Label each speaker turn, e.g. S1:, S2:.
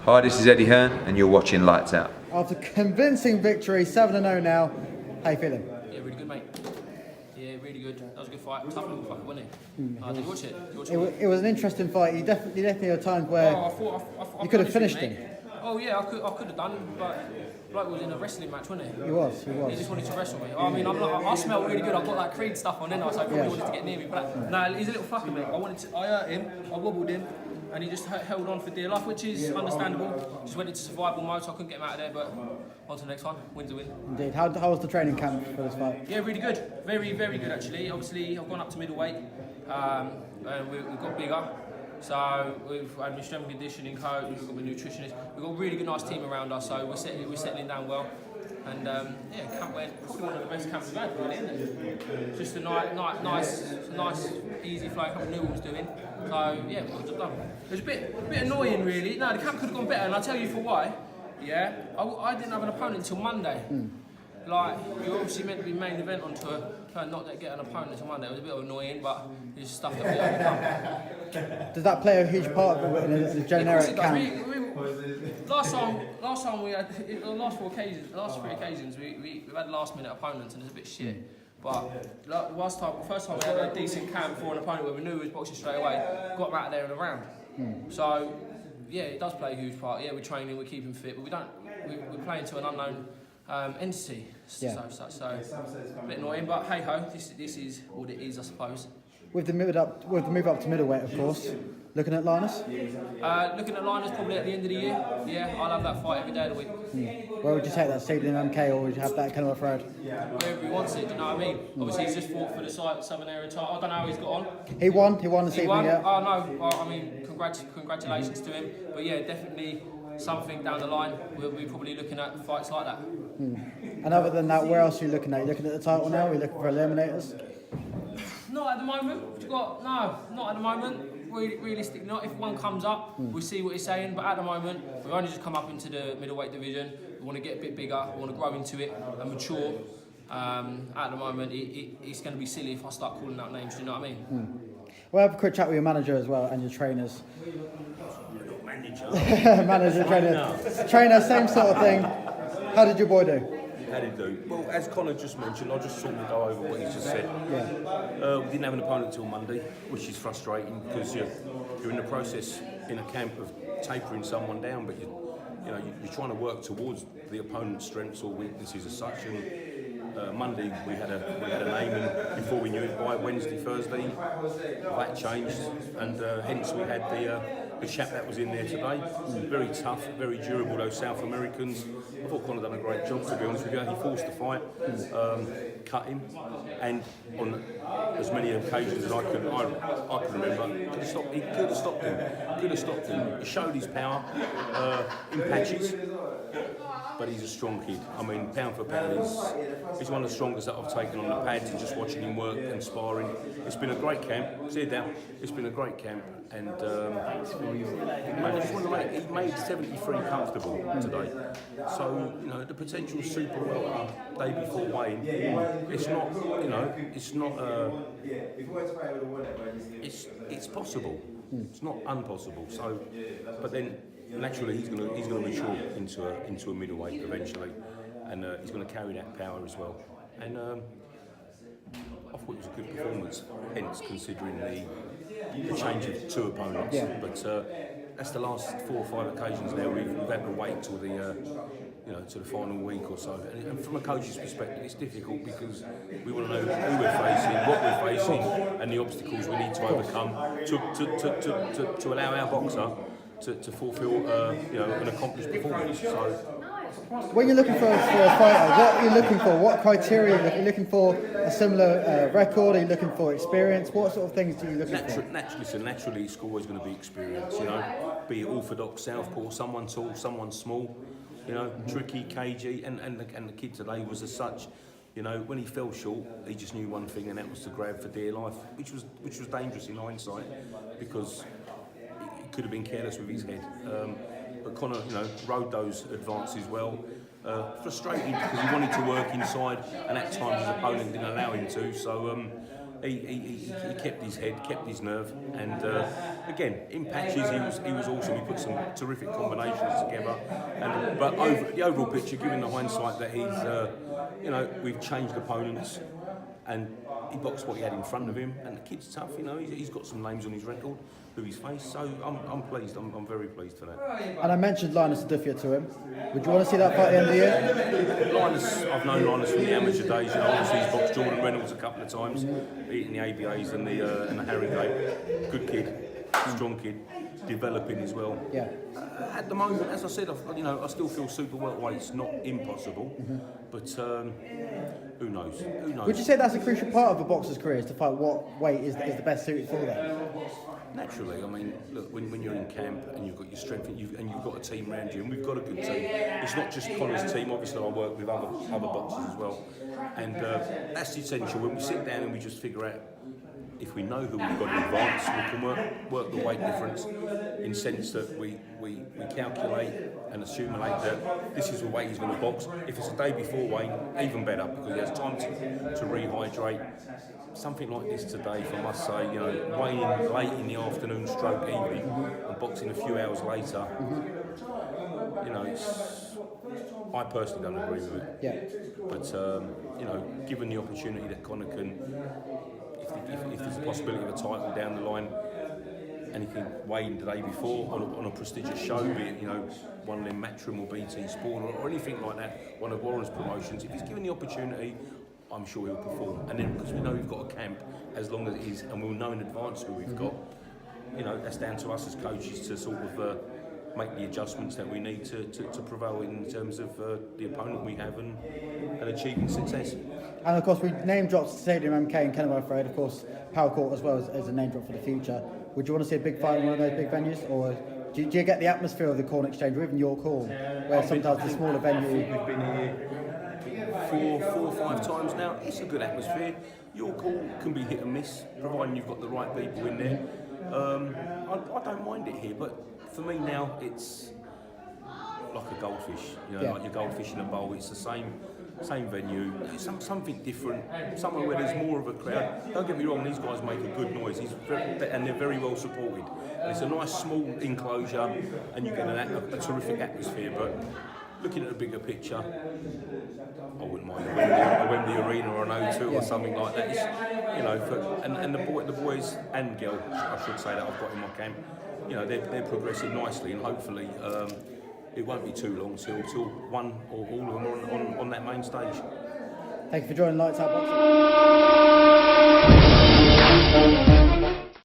S1: Hi, this is Eddie Hearn, and you're watching Lights Out.
S2: After convincing victory, 7-0 now, how you feeling?
S3: Yeah, really good, mate. Yeah, really good. That was a good fight. Tough little fucker, wasn't it? Did you watch it?
S2: It was an interesting fight. You definitely had times where you could have finished him.
S3: Oh yeah, I could have done, but Bloke was in a wrestling match, wasn't he?
S2: He was.
S3: He just wanted to wrestle me. I mean, I smell really good. I've got that Creed stuff on, didn't I? So I probably wanted to get near me. But no, he's a little fucker, mate. I hurt him. I wobbled him. And he just held on for dear life, which is understandable. Just went into survival mode, so I couldn't get him out of there, but on to the next one. Win's a win.
S2: Indeed. How was the training camp for this fight?
S3: Yeah, really good. Very, very good, actually. Obviously, I've gone up to middleweight, and we've got bigger. So we've had my strength and conditioning coach, we've got my nutritionist. We've got a really good, nice team around us, so we're settling down well. And yeah, camp went probably one of the best camps we've had, really, isn't it? Just a nice, easy flow. I knew what I was doing. So yeah, we got the job done. It was a bit annoying, really. No, the camp could have gone better, and I'll tell you for why. Yeah, I didn't have an opponent until Monday. Like, you're obviously meant to be main event on tour, not get an opponent until Monday. It was a bit annoying, but it's stuff that we overcome.
S2: Does that play a huge part of it in a generic camp?
S3: Last time we had, the last three occasions, we've had last minute opponents and it's a bit shit. But first time we had a decent camp for an opponent where we knew he was boxing straight away, got him out of there in a round. So yeah, it does play a huge part. Yeah, we're training, we're keeping fit, but we're playing to an unknown entity.
S2: Yeah.
S3: So a bit annoying, but hey ho, this is what it is, I suppose.
S2: With the move up to middleweight, of course. Looking at Linus?
S3: Looking at Linus probably at the end of the year. Yeah, I'll have that fight every day of the week.
S2: Where would you take that seat in MK, or would you have that kind of road?
S3: Wherever he wants it, do you know what I mean? Obviously, he's just fought for the Southern Area title. I don't know how he's got on.
S2: He won this evening, yeah?
S3: Oh no, I mean, congratulations to him. But yeah, definitely something down the line. We'll be probably looking at fights like that.
S2: And other than that, where else are you looking at? Are you looking at the title now? Are you looking for eliminators?
S3: Not at the moment. No, not at the moment. Realistic, not if one comes up, we'll see what he's saying. But at the moment, we've only just come up into the middleweight division. We want to get a bit bigger. We want to grow into it and mature. At the moment, it's going to be silly if I start calling out names. Do you know what I mean?
S2: We'll have a quick chat with your manager as well and your trainers.
S4: Manager.
S2: Manager, trainer, same sort of thing. How did your boy do?
S4: How did he do? Well, as Connor just mentioned, I'll just sort of go over what he's just said.
S2: Yeah.
S4: We didn't have an opponent until Monday, which is frustrating because you're in the process in a camp of tapering someone down, but you're trying to work towards the opponent's strengths or weaknesses as such. And Monday we had a name, and before we knew it, by Wednesday, Thursday, that changed, and hence we had the chap that was in there today. Very tough, very durable. Those South Americans. I thought Connor done a great job, to be honest with you. He forced the fight, cut him, and on as many occasions as I could remember, he could have stopped him. He showed his power in patches. But he's a strong kid. I mean, pound for pound, he's one of the strongest that I've taken on the pads and just watching him work and sparring. It's been a great camp. See it down. It's been a great camp, and he made 73 comfortable today. So the potential super welter day before weighing. It's possible. It's not impossible. So, but then. Naturally, he's going to mature into a middleweight eventually, and he's going to carry that power as well. And I thought it was a good performance, hence considering the change of two opponents.
S2: Yeah.
S4: But that's the last 4 or 5 occasions now we've had to wait till the to the final week or so. And from a coach's perspective, it's difficult because we want to know who we're facing, what we're facing, and the obstacles we need to overcome to allow our boxer to fulfil an accomplished performance. So,
S2: when you're looking for a fighter, what are you looking for? What criteria are you looking for? A similar record? Are you looking for experience? What sort of things do you look for?
S4: Naturally, it's always going to be experience. Be it orthodox, southpaw, someone tall, someone small. Tricky, cagey, and the kid today was as such. When he fell short, he just knew one thing, and that was to grab for dear life, which was dangerous in hindsight because. Could have been careless with his head, but Connor, rode those advances well. Frustrated because he wanted to work inside, and at times his opponent didn't allow him to. So he kept his head, kept his nerve, and again, in patches, he was awesome. He put some terrific combinations together. But the overall picture, given the hindsight that he's, you know, we've changed opponents, and he boxed what he had in front of him, and the kid's tough. You know, he's got some names on his record who he's faced. So I'm pleased. I'm very pleased for that.
S2: And I mentioned Linus Adufia to him. Would you want to see that fight at the end of the year?
S4: Linus, I've known Linus from the amateur days. You know, obviously he's boxed Jordan Reynolds a couple of times, beating the ABAs and the Harringay. Good kid, strong kid, developing as well.
S2: Yeah.
S4: At the moment, as I said, I still feel super welterweight's not impossible, but who knows? Who knows?
S2: Would you say that's a crucial part of a boxer's career, is to fight what weight is the best suited for them?
S4: Naturally, I mean, look, when you're in camp and you've got your strength and you've got a team around you, and we've got a good team. It's not just Connor's team. Obviously, I work with other boxers as well, and that's essential. When we sit down and we just figure out, if we know who we've got in advance, we can work the weight difference in sense that we calculate and accumulate that this is the weight he's going to box. If it's a day before weight, even better, because he has time to rehydrate. Something like this today, if I must say, you know, weighing late in the afternoon, stroke evening, and boxing a few hours later, you know, I personally don't agree with it.
S2: Yeah.
S4: But you know, given the opportunity that Connor can, if there's a possibility of a title down the line, anything weighing the day before on a prestigious show, be it, you know, one of them Matchroom or BT Sport or anything like that, one of Warren's promotions, if he's given the opportunity, I'm sure he'll perform. And then because we know we've got a camp, as long as it is, and we'll know in advance who we've got, you know, that's down to us as coaches to sort of make the adjustments that we need to prevail in terms of the opponent we have and achieving success.
S2: And of course, we name dropped Stadium MK and Kenilworth Road, of course, Power Court as well as a name drop for the future. Would you want to see a big fight in one of those big venues, or do you get the atmosphere of the Corn Exchange or even York Hall, where sometimes the smaller venue?
S4: We've been here four or five times now. It's a good atmosphere. York Hall can be hit and miss, providing you've got the right people in there. I don't mind it here, but for me now, it's like a goldfish. You know, like your goldfish in a bowl. It's the same venue. It's something different. Somewhere where there's more of a crowd. Don't get me wrong. These guys make a good noise. And they're very well supported. And it's a nice small enclosure, and you get a terrific atmosphere. But looking at the bigger picture, I wouldn't mind a Wembley Arena or an O2 or something like that. It's, you know, and the boys and girl, I should say, that I've got in my camp, you know, they're progressing nicely, and hopefully it won't be too long till one or all of them are on that main stage.
S2: Thank you for joining Lights Out Boxing.